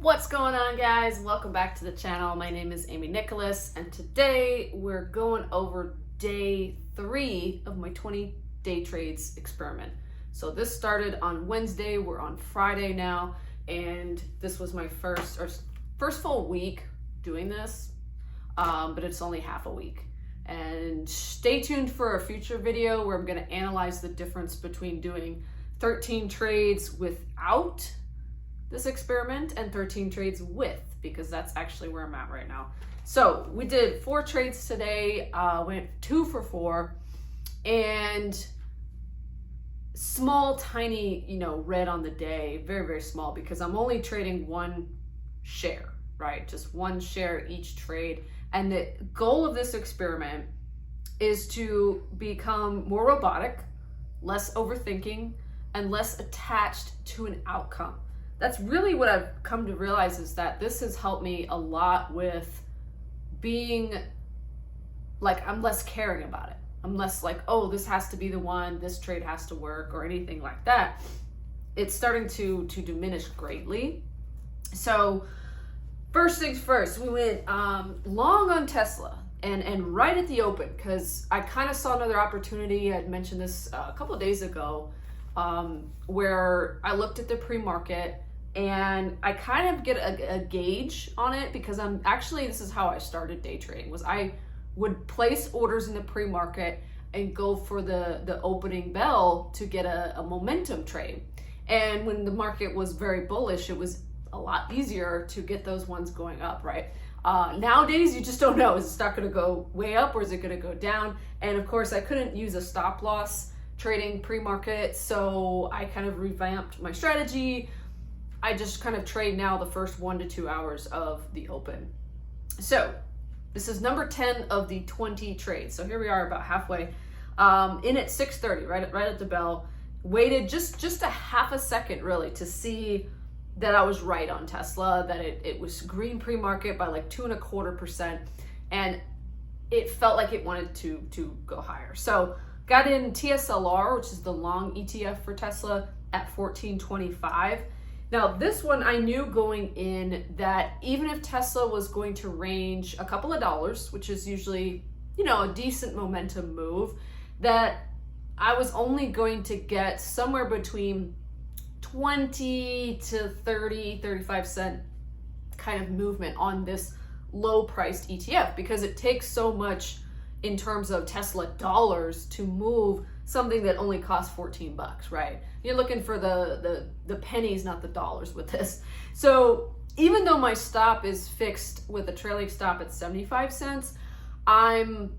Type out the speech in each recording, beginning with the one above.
What's going on, guys? Welcome back to the channel. My name is Amy Nicholas, and today we're going over day 3 of my 20 day trades experiment. So this started on Wednesday, we're on Friday now, and this was my first full week doing this, but it's only half a week. And stay tuned for a future video where I'm going to analyze the difference between doing 13 trades without this experiment and 13 trades with, because that's actually where I'm at right now. So we did 4 trades today, went 2 for 4, and small, tiny, red on the day, very, very small, because I'm only trading one share, right? Just one share each trade. And the goal of this experiment is to become more robotic, less overthinking, and less attached to an outcome. That's really what I've come to realize, is that this has helped me a lot with being like, I'm less caring about it. I'm less like, oh, this has to be the one, this trade has to work, or anything like that. It's starting to diminish greatly. So first things first, we went long on Tesla and right at the open, because I kind of saw another opportunity. I'd mentioned this a couple of days ago, where I looked at the pre-market and I kind of get a gauge on it, because this is how I started day trading, was I would place orders in the pre-market and go for the opening bell to get a momentum trade. And when the market was very bullish, it was a lot easier to get those ones going up, right? Nowadays, you just don't know. Is the stock going to go way up or is it going to go down? And of course, I couldn't use a stop loss trading pre-market, so I kind of revamped my strategy. I just kind of trade now the first 1 to 2 hours of the open. So this is number 10 of the 20 trades. So here we are about halfway, in at 6:30, right at the bell. Waited just a half a second really to see that I was right on Tesla, that it was green pre-market by like 2.25%, and it felt like it wanted to go higher. So got in TSLR, which is the long ETF for Tesla, at 14.25. Now this one, I knew going in that even if Tesla was going to range a couple of dollars, which is usually, a decent momentum move, that I was only going to get somewhere between 20 to 30, 35 cent kind of movement on this low priced ETF, because it takes so much in terms of Tesla dollars to move something that only costs $14, right? You're looking for the pennies, not the dollars with this. So even though my stop is fixed with a trailing stop at 75 cents, I'm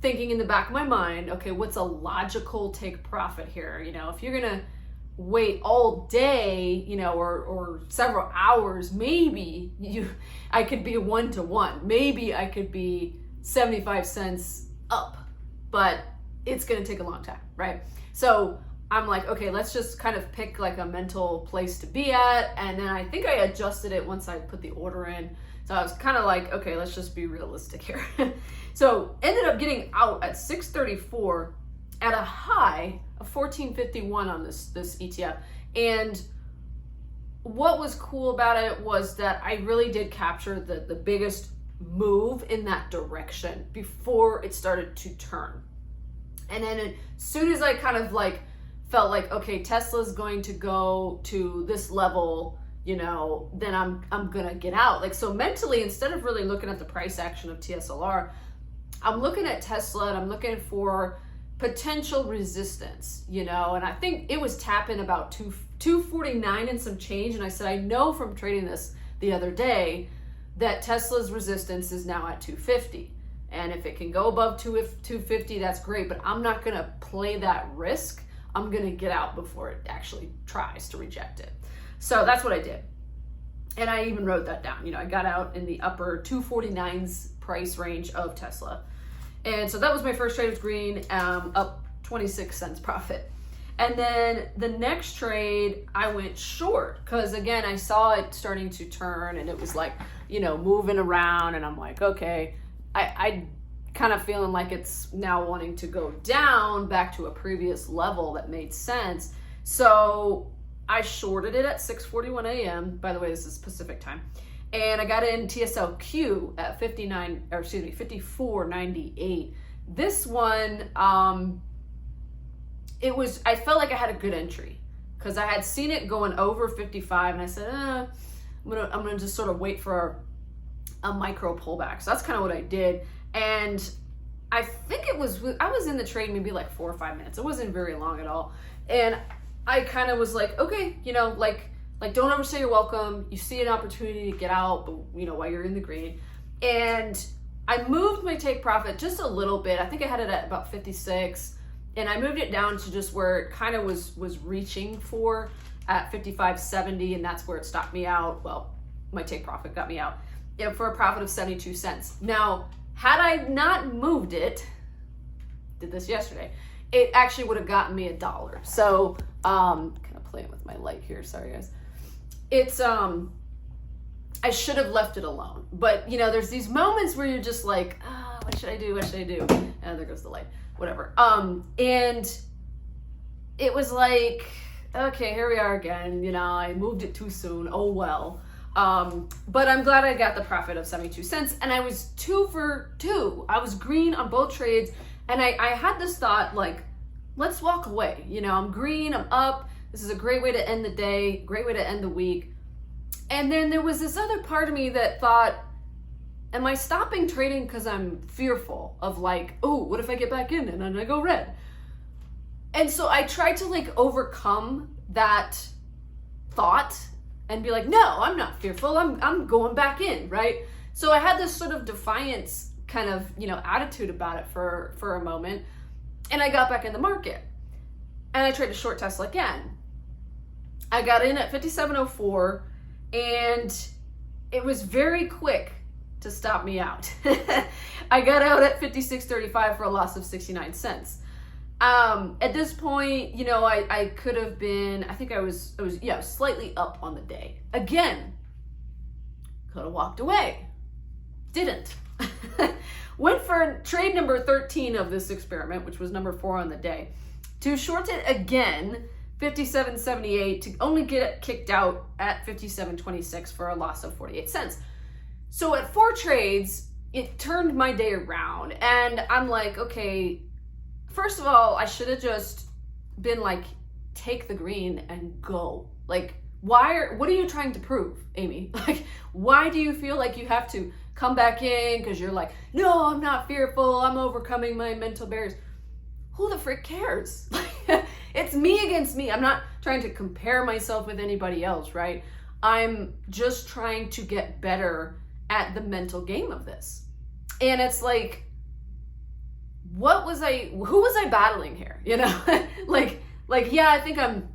thinking in the back of my mind, okay, what's a logical take profit here? If you're gonna wait all day, or several hours, maybe I could be a 1-to-1. Maybe I could be 75 cents up, but it's going to take a long time, right? So I'm like, okay, let's just kind of pick like a mental place to be at. And then I think I adjusted it once I put the order in. So I was kind of like, okay, let's just be realistic here. So ended up getting out at 6:34 at a high of 14.51 on this ETF. And what was cool about it was that I really did capture the biggest move in that direction before it started to turn. And then as soon as I kind of like felt like, okay, Tesla's going to go to this level, then I'm gonna get out. Like, so mentally, instead of really looking at the price action of TSLR, I'm looking at Tesla and I'm looking for potential resistance, and I think it was tapping about 249 and some change. And I said, I know from trading this the other day that Tesla's resistance is now at 250. And if it can go above 250, that's great, but I'm not gonna play that risk. I'm gonna get out before it actually tries to reject it. So that's what I did. And I even wrote that down. I got out in the upper 249's price range of Tesla. And so that was my first trade. It was green, up 26 cents profit. And then the next trade, I went short, because again, I saw it starting to turn and it was like, moving around, and I'm like, okay, I kind of feeling like it's now wanting to go down back to a previous level that made sense. So I shorted it at 6:41 a.m. By the way, this is Pacific time. And I got in TSLQ at 54.98. This one, I felt like I had a good entry because I had seen it going over 55 and I said, I'm gonna just sort of wait for a micro pullback. So that's kind of what I did. And I think I was in the trade maybe like 4 or 5 minutes. It wasn't very long at all. And I kind of was like, okay, like don't overstay your welcome. You see an opportunity to get out, but while you're in the green. And I moved my take profit just a little bit. I think I had it at about 56, and I moved it down to just where it kind of was reaching for at 55.70, and that's where it stopped me out. Well, my take profit got me out for a profit of 72 cents. Now, had I not moved it, did this yesterday, it actually would have gotten me $1. So, kind of playing with my light here. Sorry, guys. It's, I should have left it alone. But, there's these moments where you're just like, what should I do? What should I do? And there goes the light. Whatever. And it was like, okay, here we are again. I moved it too soon. Oh, well. But I'm glad I got the profit of 72 cents. And I was 2 for 2. I was green on both trades. And I had this thought, like, let's walk away. I'm green, I'm up. This is a great way to end the day, great way to end the week. And then there was this other part of me that thought, am I stopping trading because I'm fearful of like, oh, what if I get back in and then I go red? And so I tried to like overcome that thought and be like, no, I'm not fearful. I'm going back in, right? So I had this sort of defiance kind of, attitude about it for a moment. And I got back in the market. And I tried to short Tesla again. I got in at 57.04 and it was very quick to stop me out. I got out at 56.35 for a loss of 69 cents. At this point, I could have been, I think I was slightly up on the day. Again, could have walked away. Didn't. Went for trade number 13 of this experiment, which was number 4 on the day, to short it again, 57.78, to only get kicked out at 57.26 for a loss of 48 cents. So at 4 trades, it turned my day around. And I'm like, okay, first of all, I should have just been like, take the green and go. Like, what are you trying to prove, Amy? Like, why do you feel like you have to come back in because you're like, no, I'm not fearful. I'm overcoming my mental barriers. Who the frick cares? It's me against me. I'm not trying to compare myself with anybody else, right? I'm just trying to get better at the mental game of this. And it's like, who was I battling here? like, yeah, I think I'm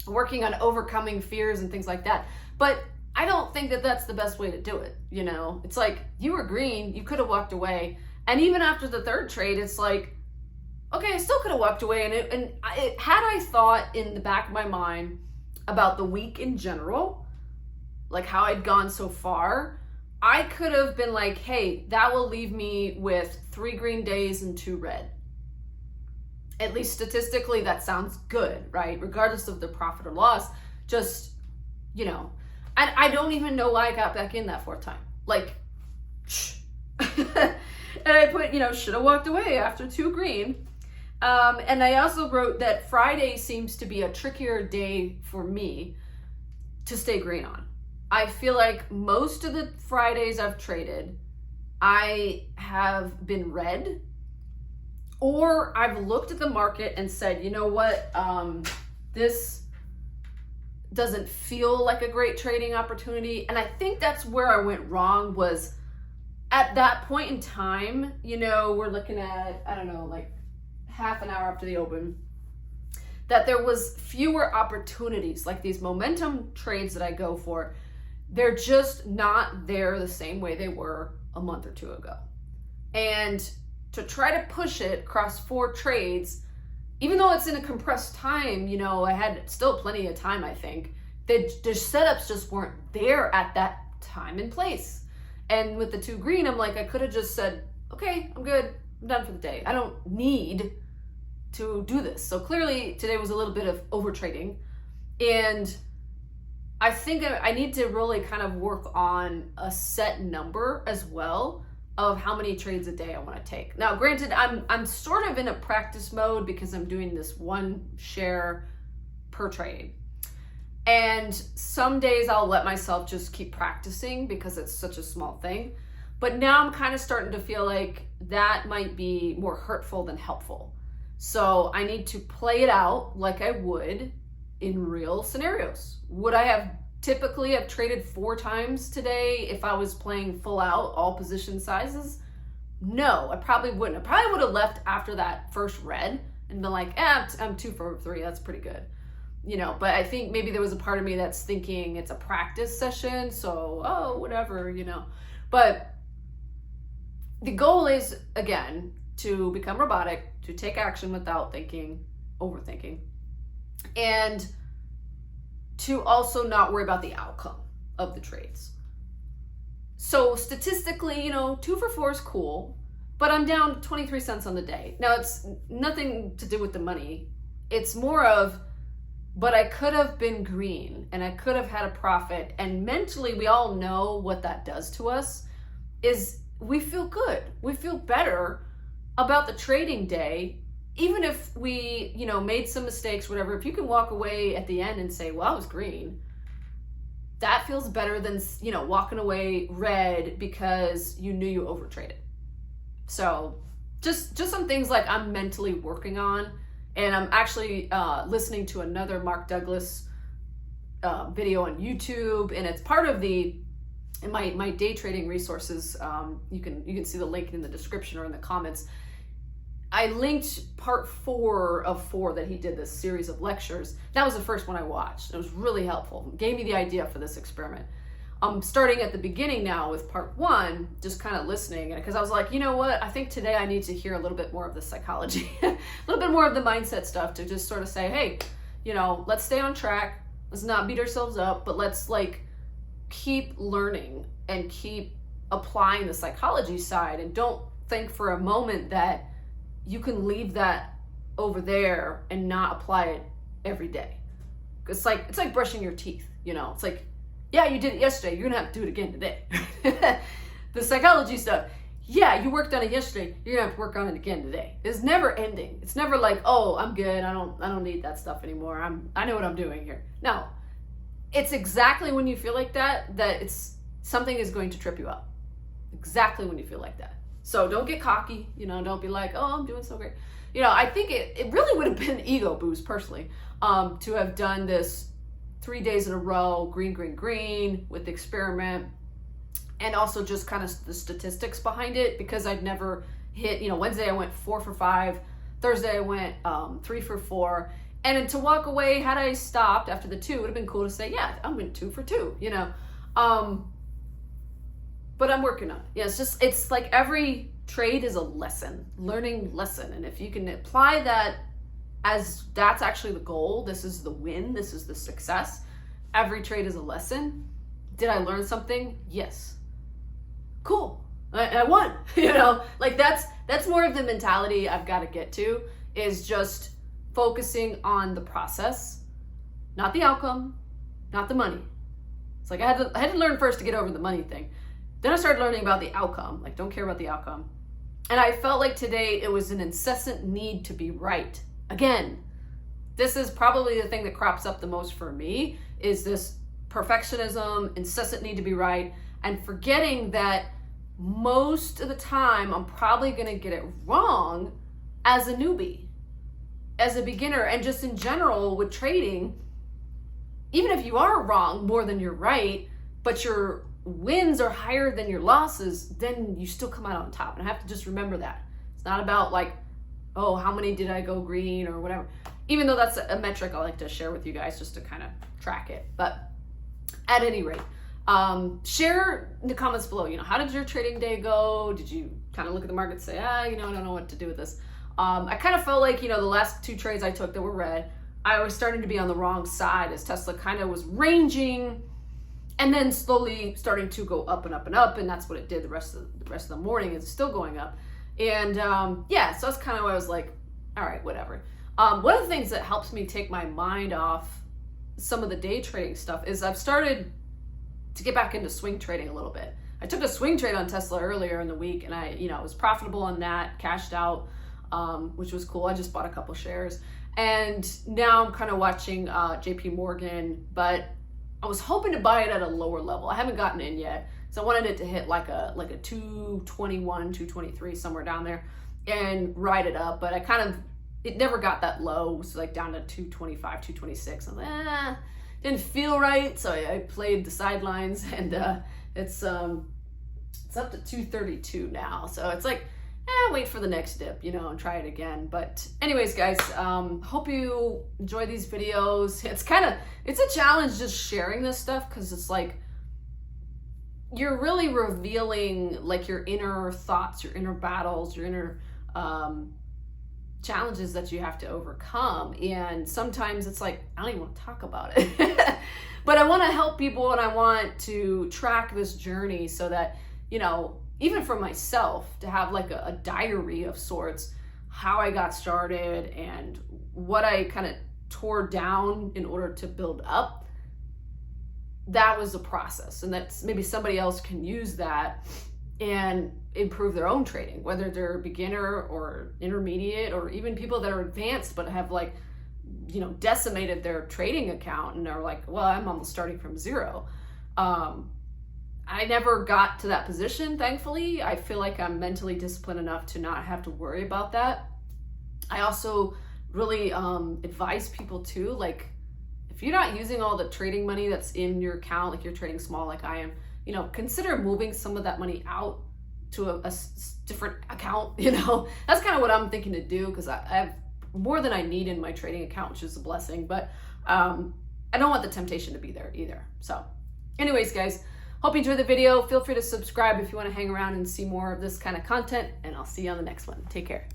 working on overcoming fears and things like that. But I don't think that that's the best way to do it. It's like, you were green, you could have walked away. And even after the 3rd trade, it's like, okay, I still could have walked away. Had I thought in the back of my mind about the week in general, like how I'd gone so far, I could have been like, hey, that will leave me with 3 green days and 2 red. At least statistically, that sounds good, right? Regardless of the profit or loss, just, and I don't even know why I got back in that 4th time. Like, and I put, should have walked away after 2 green. And I also wrote that Friday seems to be a trickier day for me to stay green on. I feel like most of the Fridays I've traded, I have been red, or I've looked at the market and said, you know what, this doesn't feel like a great trading opportunity. And I think that's where I went wrong, was at that point in time, we're looking at, I don't know, like half an hour after the open, that there was fewer opportunities. Like these momentum trades that I go for, they're just not there the same way they were a month or 2 ago. And to try to push it across 4 trades, even though it's in a compressed time, I had still plenty of time, I think. The setups just weren't there at that time and place. And with the 2 green, I'm like, I could have just said, okay, I'm good. I'm done for the day. I don't need to do this. So clearly today was a little bit of overtrading. And I think I need to really kind of work on a set number as well of how many trades a day I want to take. Now, granted, I'm sort of in a practice mode because I'm doing this one share per trade. And some days I'll let myself just keep practicing because it's such a small thing. But now I'm kind of starting to feel like that might be more hurtful than helpful. So I need to play it out like I would in real scenarios. Would I have typically have traded 4 times today if I was playing full out, all position sizes? No, I probably wouldn't. I probably would have left after that first red and been like, I'm 2 for 3. That's pretty good. You know, but I think maybe there was a part of me that's thinking it's a practice session, so, whatever, you know. But the goal is, again, to become robotic, to take action without overthinking, and to also not worry about the outcome of the trades. So statistically, 2 for 4 is cool, but I'm down 23 cents on the day. Now, it's nothing to do with the money. It's more of, but I could have been green and I could have had a profit. And mentally, we all know what that does to us is we feel good. We feel better about the trading day. Even if we, made some mistakes, whatever, if you can walk away at the end and say, well, I was green, that feels better than, walking away red because you knew you overtraded. So just some things like I'm mentally working on. And I'm actually listening to another Mark Douglas video on YouTube, and it's part of in my day trading resources. You can see the link in the description or in the comments. I linked part 4 of 4 that he did, this series of lectures. That was the first one I watched. It was really helpful. It gave me the idea for this experiment. I'm starting at the beginning now with part 1, just kind of listening, because I was like, you know what? I think today I need to hear a little bit more of the psychology, a little bit more of the mindset stuff to just sort of say, hey, let's stay on track. Let's not beat ourselves up, but let's keep learning and keep applying the psychology side, and don't think for a moment that you can leave that over there and not apply it every day. It's like brushing your teeth, It's like, yeah, you did it yesterday. You're gonna have to do it again today. The psychology stuff. Yeah, you worked on it yesterday. You're gonna have to work on it again today. It's never ending. It's never like, oh, I'm good. I don't need that stuff anymore. I know what I'm doing here. No, it's exactly when you feel like that it's something is going to trip you up. Exactly when you feel like that. So don't get cocky. Don't be like, oh, I'm doing so great. I think it really would have been an ego boost personally, to have done this 3 days in a row, green with the experiment, and also just kind of the statistics behind it, because I'd never hit, Wednesday I went 4 for 5, Thursday I went 3 for 4, and then to walk away, had I stopped after the 2, it would have been cool to say, yeah, I went 2 for 2, but I'm working on it. Yeah, it's like every trade is a learning lesson, and if you can apply that as that's actually the goal, this is the win, this is the success. Every trade is a lesson. Did I learn something? Yes. Cool. I won. That's more of the mentality I've got to get to, is just focusing on the process, not the outcome, not the money. It's like I had to learn first to get over the money thing. Then I started learning about the outcome. Don't care about the outcome. And I felt like today it was an incessant need to be right. Again, this is probably the thing that crops up the most for me, is this perfectionism, incessant need to be right, and forgetting that most of the time I'm probably going to get it wrong as a newbie, as a beginner, and just in general with trading. Even if you are wrong more than you're right, but your wins are higher than your losses, then you still come out on top. And I have to just remember that. It's not about oh, how many did I go green or whatever, even though that's a metric I like to share with you guys just to kind of track it. But at any rate, share in the comments below, how did your trading day go? Did you kind of look at the market and say, I don't know what to do with this? I kind of felt like, the last 2 trades I took that were red, I was starting to be on the wrong side as Tesla kind of was ranging and then slowly starting to go up and up and up. And that's what it did the rest of the morning. It's still going up. And so that's kind of why I was like, all right, whatever. One of the things that helps me take my mind off some of the day trading stuff is I've started to get back into swing trading a little bit. I took a swing trade on Tesla earlier in the week, and I was profitable on that, cashed out, which was cool. I just bought a couple shares, and now I'm kind of watching JP Morgan, but I was hoping to buy it at a lower level. I haven't gotten in yet, so I wanted it to hit like a 221, 223, somewhere down there, and ride it up. But it never got that low. It was like down to 225, 226. I'm like, didn't feel right, so I played the sidelines, and it's up to 232 now. So it's like, wait for the next dip, and try it again. But anyways, guys, hope you enjoy these videos. It's a challenge just sharing this stuff, because it's like you're really revealing like your inner thoughts, your inner battles, your inner challenges that you have to overcome. And sometimes it's like, I don't even want to talk about it. But I want to help people, and I want to track this journey so that, even for myself, to have like a diary of sorts, how I got started and what I kind of tore down in order to build up. That was a process, and that's maybe somebody else can use that and improve their own trading, whether they're beginner or intermediate, or even people that are advanced but have like, decimated their trading account and are like, well, I'm almost starting from zero. I never got to that position, thankfully. I feel like I'm mentally disciplined enough to not have to worry about that. I also really advise people too, like, if you're not using all the trading money that's in your account, like you're trading small like I am, consider moving some of that money out to a different account. That's kind of what I'm thinking to do, because I have more than I need in my trading account, which is a blessing, but I don't want the temptation to be there either. So anyways, guys, hope you enjoyed the video. Feel free to subscribe if you want to hang around and see more of this kind of content, and I'll see you on the next one. Take care.